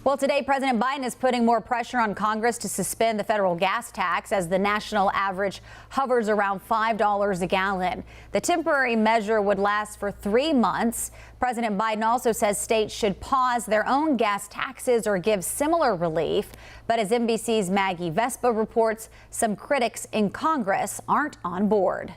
Well, today, President Biden is putting more pressure on Congress to suspend the federal gas tax as the national average hovers around $5 a gallon. The temporary measure would last for 3 months. President Biden also says states should pause their own gas taxes or give similar relief. But as NBC's Maggie Vespa reports, some critics in Congress aren't on board.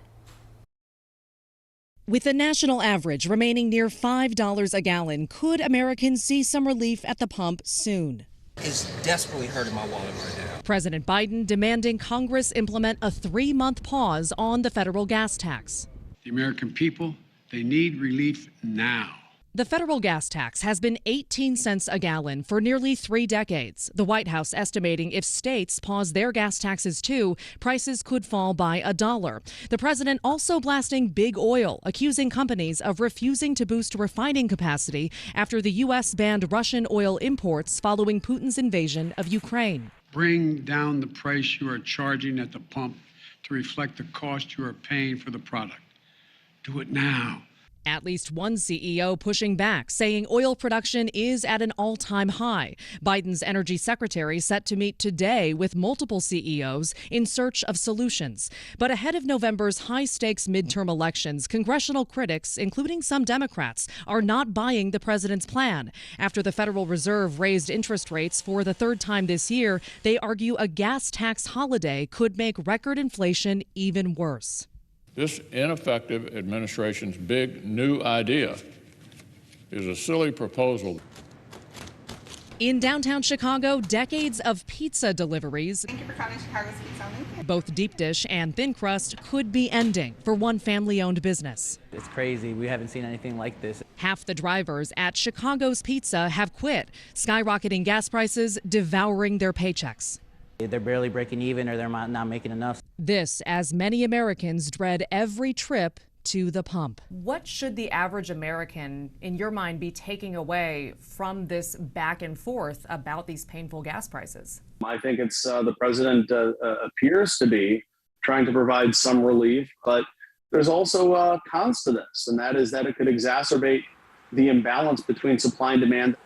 With the national average remaining near $5 a gallon, could Americans see some relief at the pump soon? It's desperately hurting my wallet right now. President Biden demanding Congress implement a 3-month pause on the federal gas tax. The American people, they need relief now. The federal gas tax has been 18 cents a gallon for nearly 3 decades. The White House estimating if states pause their gas taxes too, prices could fall by $1. The president also blasting big oil, accusing companies of refusing to boost refining capacity after the U.S. banned Russian oil imports following Putin's invasion of Ukraine. Bring down the price you are charging at the pump to reflect the cost you are paying for the product. Do it now. At least one CEO pushing back, saying oil production is at an all-time high. Biden's energy secretary set to meet today with multiple CEOs in search of solutions. But ahead of November's high-stakes midterm elections, congressional critics, including some Democrats, are not buying the president's plan. After the Federal Reserve raised interest rates for the 3rd time this year, they argue a gas tax holiday could make record inflation even worse. This ineffective administration's big new idea is a silly proposal. In downtown Chicago, decades of pizza deliveries, Thank you for calling Chicago's Pizza Only. both deep dish and thin crust, could be ending for one family-owned business. It's crazy. We haven't seen anything like this. Half the drivers at Chicago's Pizza have quit, skyrocketing gas prices devouring their paychecks. They're barely breaking even or they're not making enough. This as many Americans dread every trip to the pump. What should the average American, in your mind, be taking away from this back and forth about these painful gas prices? I think it's the president appears to be trying to provide some relief, but there's also cons to this, and that is that it could exacerbate the imbalance between supply and demand.